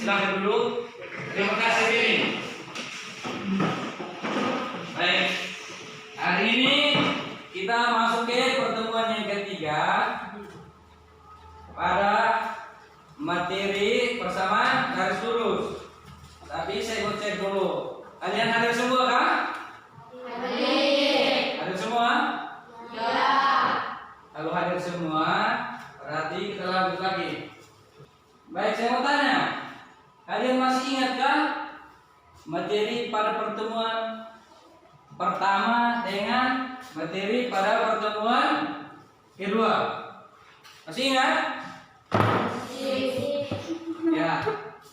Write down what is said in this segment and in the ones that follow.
Silakan dulu. Terima kasih Billy. Baik. Hari ini kita masuk ke pertemuan yang ketiga pada materi persamaan garis lurus. Tapi saya mau cek dulu. Kalian hadir semua kah? Hadir semua? Ya. Kalau hadir semua, berarti kita lanjut lagi. Baik, saya mau tanya. Kalian masih ingatkah materi pada pertemuan pertama dengan materi pada pertemuan kedua? Masih ingat? Ya.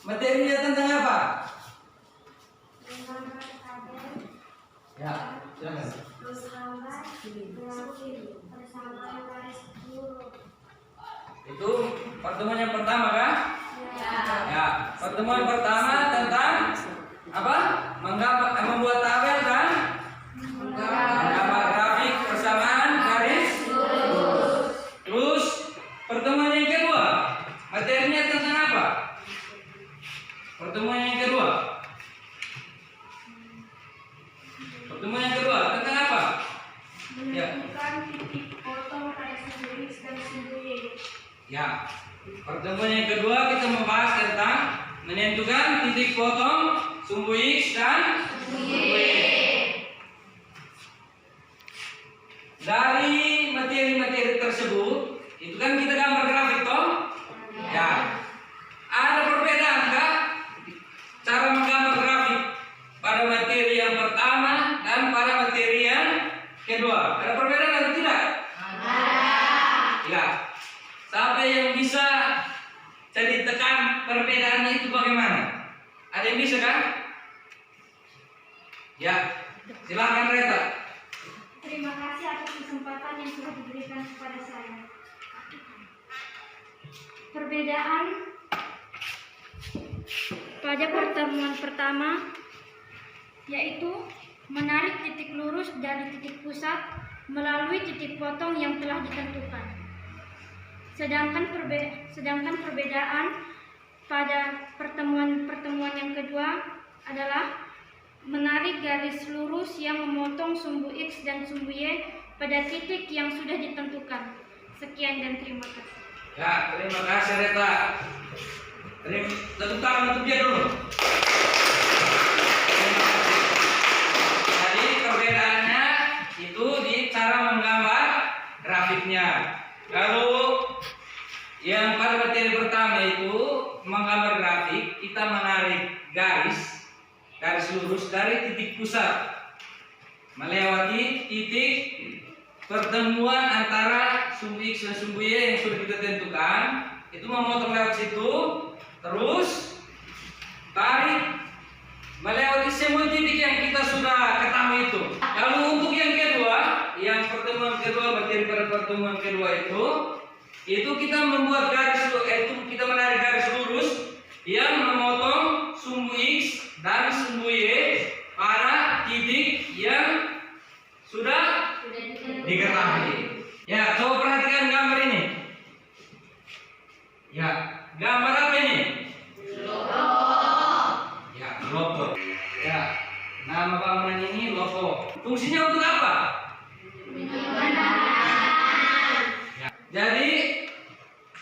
Materinya tentang apa? Ya, silakan. Itu pertemuan yang pertama kan? Ya. Pertemuan pertama tentang apa? Membuat tabel kan? Menggambar grafik persamaan garis lurus. Terus pertemuan yang kedua, materinya tentang apa? Pertemuan yang kedua. Pertemuan yang kedua tentang apa? Menentukan titik potong pada sumbu X dan sumbu Y. Ya. Pertemuan yang kedua kita membahas tentang menentukan titik potong sumbu X dan sumbu Y. Dari materi-materi tersebut, itu kan kita gambar grafik toh? Ya. Ada perbedaan kah cara menggambar grafik pada materi yang pertama dan pada materi yang kedua? Ada perbedaan atau tidak? Ya. Siapa yang bisa jadi tekan perbedaannya itu bagaimana? Ada yang bisa kan? Ya. Silahkan Reta. Terima kasih atas kesempatan yang sudah diberikan kepada saya. Perbedaan pada pertemuan pertama yaitu menarik titik lurus dari titik pusat melalui titik potong yang telah ditentukan. Sedangkan perbedaan pada pertemuan yang kedua adalah menarik garis lurus yang memotong sumbu X dan sumbu Y pada titik yang sudah ditentukan. Sekian dan terima kasih. Ya, terima kasih Reta. Tepuk tangan untuk dia dulu. Jadi perbedaannya itu di cara menggambar grafiknya. Kalau yang pada materi pertama itu menggambar grafik, kita menarik garis lurus dari titik pusat melewati titik pertemuan antara sumbu X dan sumbu Y yang sudah kita tentukan, itu memotong lewat situ, terus tarik melewati semua titik yang kita sudah ketahui itu. Lalu untuk yang kedua, yang pertemuan kedua, materi pada pertemuan kedua itu kita membuat itu kita menarik garis lurus yang memotong sumbu X dan sumbu Y pada titik yang sudah diketahui. Ya, coba perhatikan gambar ini. Ya, gambar apa ini? Logo. Ya, logo. Ya, nama bangunan ini logo. Fungsinya untuk apa? Ya, jadi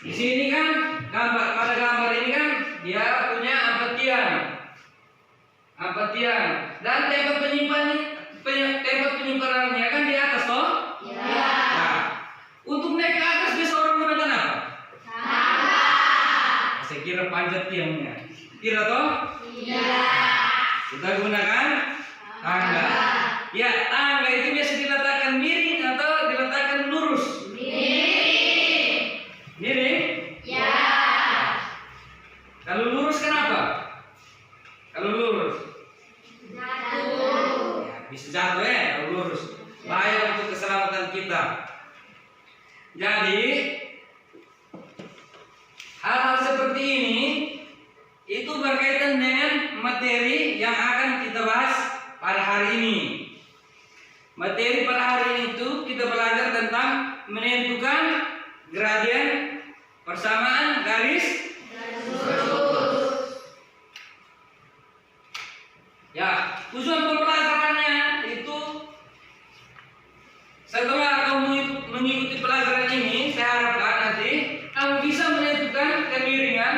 di sini kan pada gambar ini kan dia punya ambatian dan tempat penyimpanannya kan di atas toh? Ya. Nah, untuk naik ke atas bisa orang gunakan apa? Tangga. Saya kira panjat tiangnya. Kira toh? Iya. Kita gunakan tangga. Ya, tangga itu biasa diletakkan miring atau diletakkan lurus? Miring. Miring? Ya. Kalau lurus kenapa? Kalau lurus? Jatuh. Ya, bisa jatuh ya kalau lurus. Bahaya untuk keselamatan kita. Jadi hal-hal seperti ini itu berkaitan dengan materi yang akan kita bahas pada hari ini. Materi pada hari ini itu kita belajar tentang menentukan gradien persamaan garis lurus. Setelah kamu mengikuti pelajaran ini, saya harapkan nanti kamu bisa menentukan kemiringan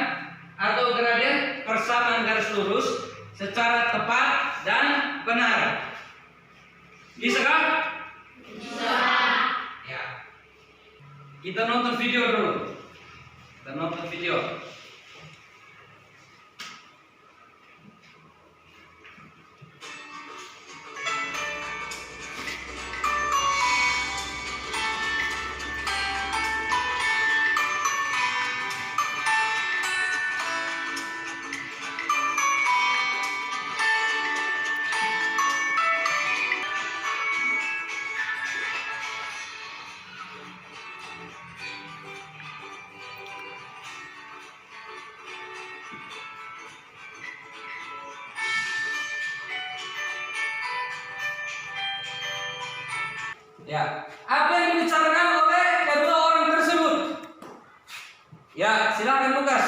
atau gradien persamaan garis lurus secara tepat dan benar. Bisa kan? Bisa. Ya. Kita nonton video dulu. Kita nonton video. Ya, apa yang dibicarakan oleh kedua orang tersebut? Ya, silakan Lukas.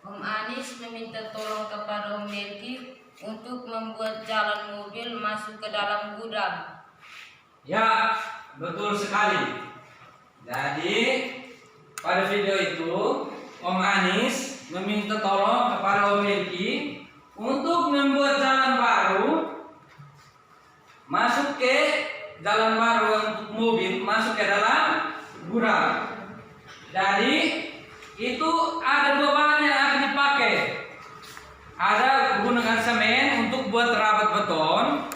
Om Anis meminta tolong kepada Om Melki untuk membuat jalan mobil masuk ke dalam gudang. Ya, betul sekali. Jadi, pada video itu Om Anis meminta tolong kepada Om Melki untuk membuat jalan baru masuk ke jalan baru untuk mobil masuk ke dalam gudang. Jadi itu ada dua bahan yang akan dipakai. Ada menggunakan semen untuk buat rapat beton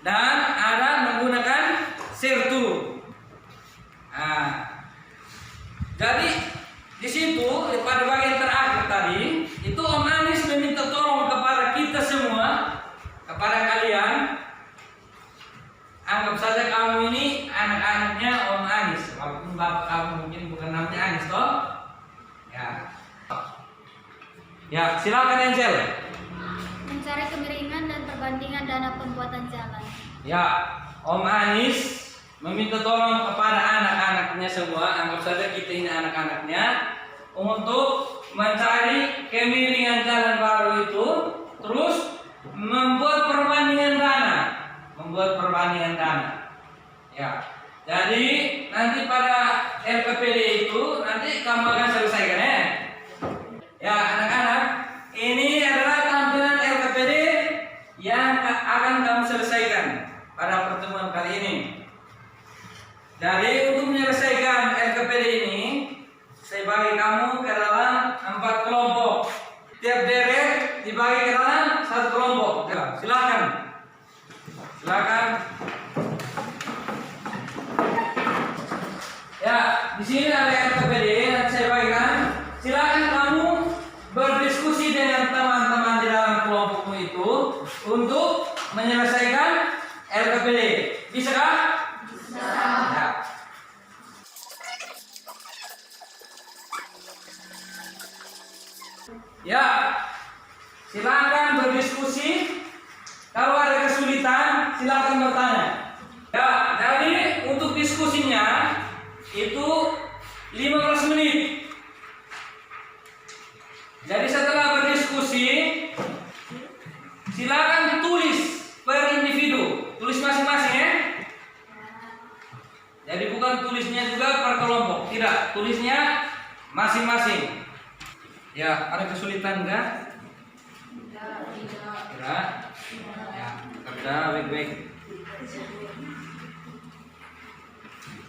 dan ada menggunakan sertu. Nah, jadi di situ pada bagian terakhir tadi itu Om Anis meminta tolong kepada kita semua, kepada kalian. Anggap saja kamu ini anak-anaknya Om Anis, walaupun bapak kamu mungkin bukan namanya Anis toh. Ya. Ya, silakan Angel. Mencari kemiringan dan perbandingan dana pembuatan jalan. Ya, Om Anis meminta tolong kepada anak-anaknya semua, anggap saja kita ini anak-anaknya, untuk mencari kemiringan jalan baru itu, terus membuat perbandingan dana. Ya. Jadi nanti pada LKPD itu nanti kamu akan selesaikan ya. Ya anak-anak, ini adalah tampilan LKPD yang akan kamu selesaikan pada pertemuan kali ini. Jadi untuk menyelesaikan LKPD ini, saya bagi kamu ke dalam 4 kelompok. Tiap deret dibagi ke dalam 1 kelompok. Ya, silakan. Ya, di sini ada LKPD yang saya bagikan. Silakan kamu berdiskusi dengan teman-teman di dalam kelompokmu itu untuk menyelesaikan LKPD. Bisa kan? Bisa. Ya. Ya, silakan berdiskusi. Kalau ada kesulitan, silakan bertanya. Ya, jadi untuk diskusinya itu 15 menit. Jadi setelah berdiskusi, silakan tulis per individu, tulis masing-masing ya. Jadi bukan tulisnya juga per kelompok, tidak, tulisnya masing-masing. Ya, ada kesulitan enggak? Tidak. Ya, sudah baik-baik.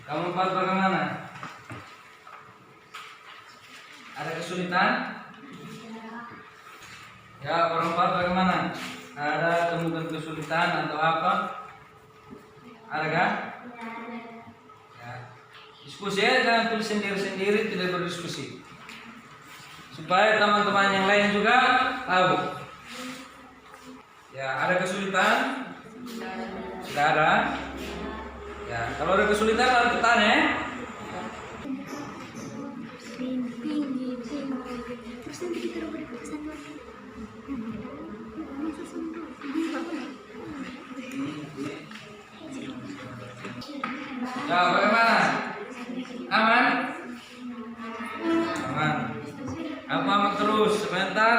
Kamu 4 bagaimana? Ada kesulitan? Ya, orang 4 bagaimana? Ada temukan kesulitan atau apa? Ada kan? Ya. Diskusi ya, jangan tulis sendiri-sendiri, tidak berdiskusi. Supaya teman-teman yang lain juga tahu. Ya, ada kesulitan? Tidak ada? Ya, kalau ada kesulitan harus bertanya ya. Ya, bagaimana? Aman? Aman. Aku aman terus, sebentar.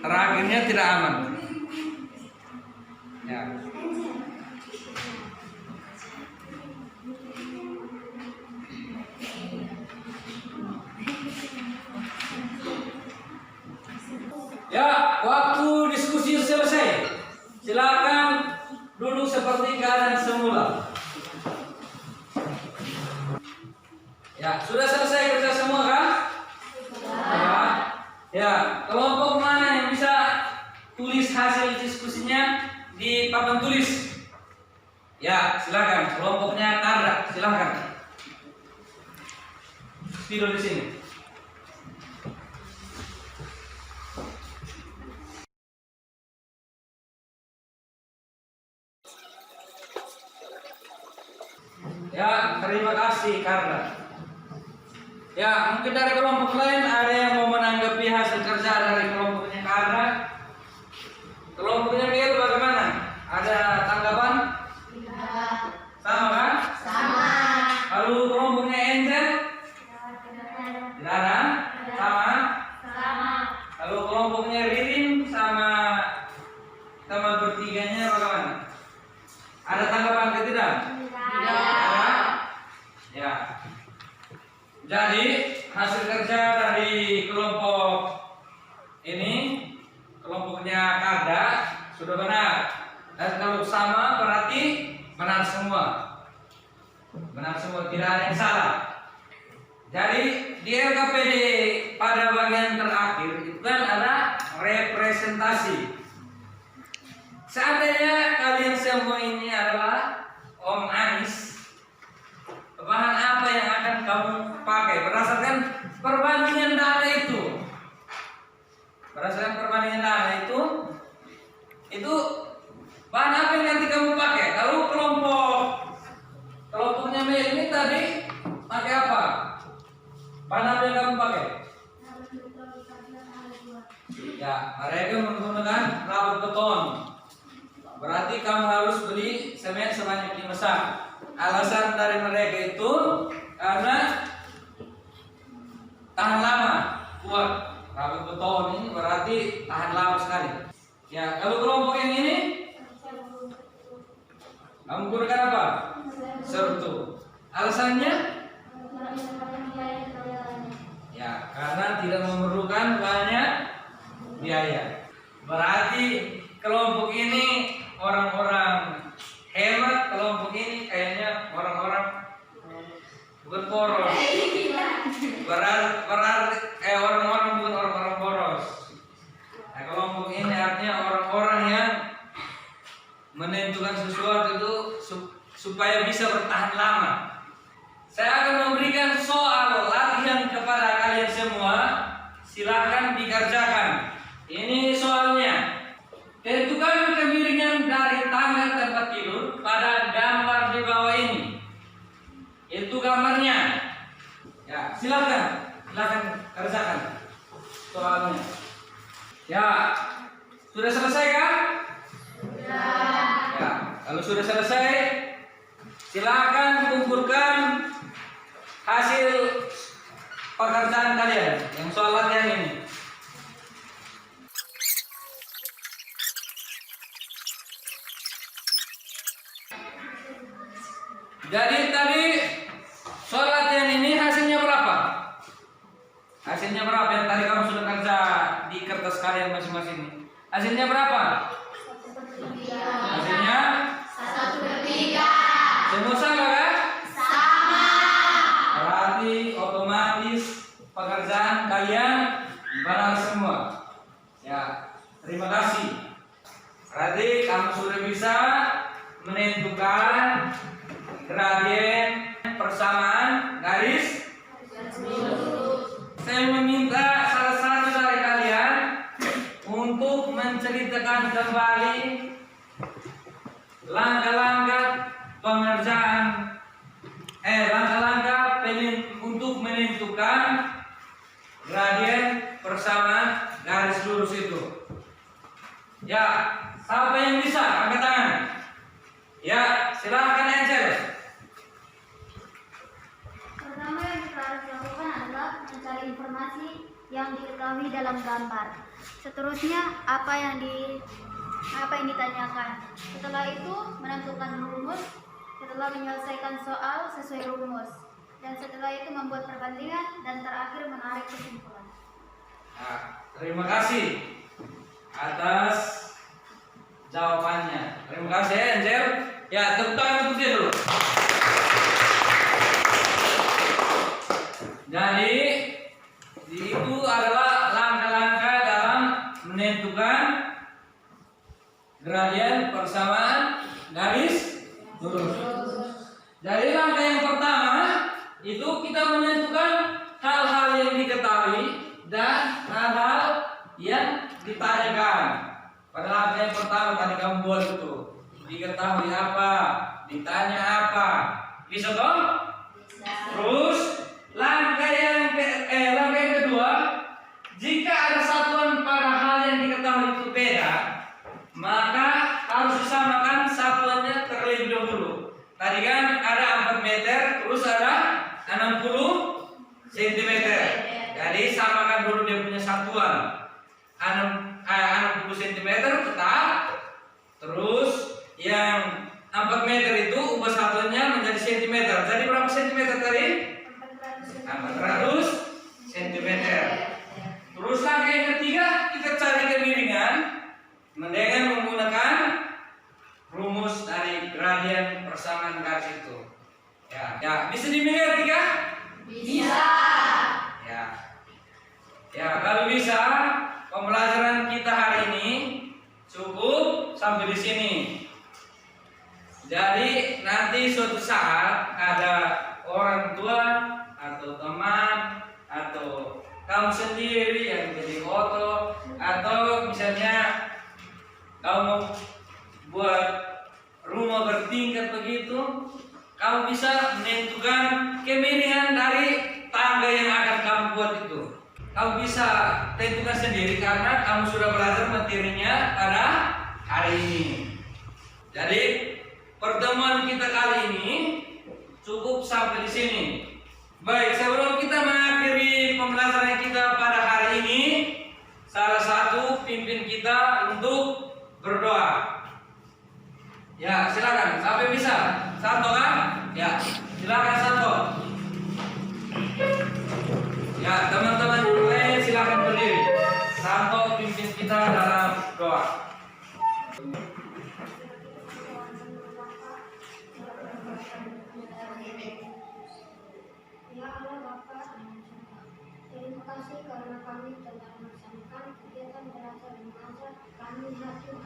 Terakhirnya tidak aman. Ya. waktu diskusi selesai. Silakan duduk seperti keadaan semula. Ya, sudah selesai kerja semua kan? Ya. Ya, kelompok mana yang bisa tulis hasil diskusinya di papan tulis? Ya, silakan. Kelompoknya Karda, silakan. Tidur di sini. Ya, terima kasih Karda. Ya, mungkin dari kelompok lain ada yang mau menanggapi hasil kerja dari kelompoknya Karda. Kelompoknya Mil bagaimana? Ada tanggapan? Sama kan? Sama. Lalu kelompoknya Angel? Tidak ada? Sama? Sama. Lalu kelompoknya Ririn sama teman bertiganya bagaimana? Ada tanggapan ke tidak? Ada? Ya. Jadi hasil kerja dari kelompok ini, kelompoknya Karda sudah benar. Dan kalau sama berarti benar semua. Benar semua, tidak ada yang salah. Jadi di LKPD pada bagian terakhir itu kan ada representasi. Seandainya kalian semua ini adalah Om Anis, bahan apa yang akan kamu pakai berdasarkan perbandingan dana itu? Berdasarkan perbandingan dana itu bahan apa yang nanti kamu pakai? Kalau kelompoknya Mel ini tadi pakai apa? Bahan apa yang kamu pakai? Ya, mereka menggunakan rabot beton. Berarti kamu harus beli semen sebanyak 5 sak. Alasan dari mereka itu karena tahan lama, kuat. Rabot beton ini berarti tahan lama sekali. Ya, kalau kelompok yang ini kamu gunakan apa? Sertu. Alasannya? Ya, karena tidak memerlukan banyak biaya. Berarti kelompok ini orang-orang hemat, kelompok ini kayaknya orang-orang bukan boros. Orang-orang bukan orang-orang boros. Nah, kelompok ini artinya orang-orang yang menentukan sesuatu itu supaya bisa bertahan lama. Saya akan memberikan soal latihan kepada kalian semua. Silahkan dikerjakan. Ini soalnya. Tentukan kemiringan dari tangga tempat tidur pada gambar di bawah ini. Itu gambarnya. Ya, silakan kerjakan soalnya. Ya, sudah selesai kan? Ya, kalau sudah selesai, silakan kumpulkan hasil pekerjaan kalian yang soal latihan ini. Jadi tadi soal latihan ini hasilnya berapa? Hasilnya berapa yang tadi kamu sudah kerja di kertas kalian masing-masing? Hasilnya berapa? Hasilnya 1/3. semua sama kan? Sama. Berarti otomatis pekerjaan kalian benar semua. Ya, terima kasih. Berarti kamu sudah bisa menentukan gradien persamaan garis lurus. Saya meminta salah satu dari kalian untuk menceritakan kembali langkah-langkah pengerjaan untuk menentukan gradien persamaan garis lurus itu. Ya, siapa yang bisa angkat tangan? Ya, silakan Angel. Pertama yang kita harus lakukan adalah mencari informasi yang diketahui dalam gambar. Seterusnya apa yang ditanyakan. Setelah itu menentukan rumus. Setelah menyelesaikan soal sesuai rumus. Dan setelah itu membuat perbandingan dan terakhir menarik kesimpulan. Nah, terima kasih atas jawabannya. Terima kasih Angel. Ya, tepuk tangan untuk dia dulu. Jadi itu adalah langkah-langkah dalam menentukan gradien persamaan garis lurus. Jadi langkah yang pertama itu kita menentukan hal-hal yang diketahui dan hal-hal yang ditanyakan. Pada langkah yang pertama tadi kamu buat itu, diketahui apa, ditanya apa, bisa toh? Terus langkah yang kedua, jika ada satuan pada hal yang diketahui itu beda, maka harus disamakan satuannya terlebih dahulu. Tadi kan ada 4 meter, terus ada 60 cm. Jadi samakan dulu dia punya satuan. 60 cm tetap. Terus yang 4 meter itu ubah satuannya menjadi cm. Jadi berapa cm tadi? 400 cm. Terus langkah yang ketiga, kita cari kemiringan dengan menggunakan rumus dari gradien persamaan garis itu. Ya, bisa dimengerti kan? Bisa. Ya, kalau bisa pembelajaran kita hari ini cukup sampai di sini. Jadi nanti suatu saat ada orang tua atau teman atau kamu sendiri yang jadi foto atau misalnya kamu buat rumah bertingkat begitu, kamu bisa menentukan kemiringan dari tangga yang akan kamu buat itu. Kamu bisa tentukan sendiri karena kamu sudah belajar materinya pada hari ini. Jadi pertemuan kita kali ini cukup sampai di sini. Baik, sebelum kita mengakhiri pembelajaran kita pada hari ini, salah satu pimpin kita untuk berdoa. Ya, silakan. Sampai bisa. Santo kan? Ya, silakan Santo. Ya, teman-teman yang lain silakan berdiri. Santo pimpin kita dalam doa. Ya Allah Bapa, terima kasih karena kami telah melaksanakan kegiatan belajar mengajar kami hari